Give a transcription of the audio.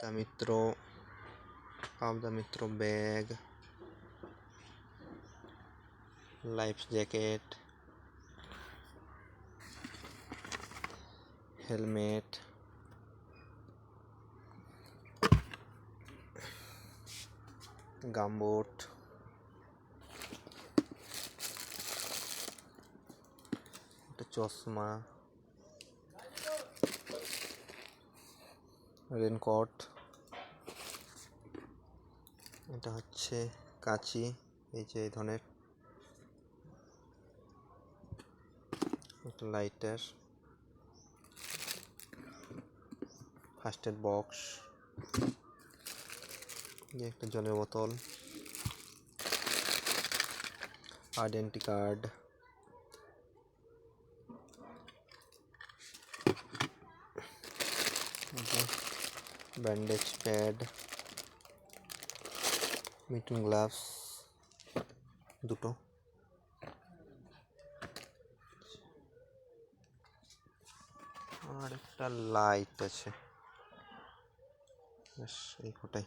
একটা आपदा मित्र bag, life jacket, helmet, gumboot, चश्मा, रेनकोट, এটা হচ্ছে কাঁচি, এই যে এই ধরনের একটা লাইটার, ফার্স্ট এড বক্স, এই একটা জলের বোতল, identity card, bandage pad, meeting gloves দুটো, আর একটা লাইট আছে, ব্যাস এই কটাই।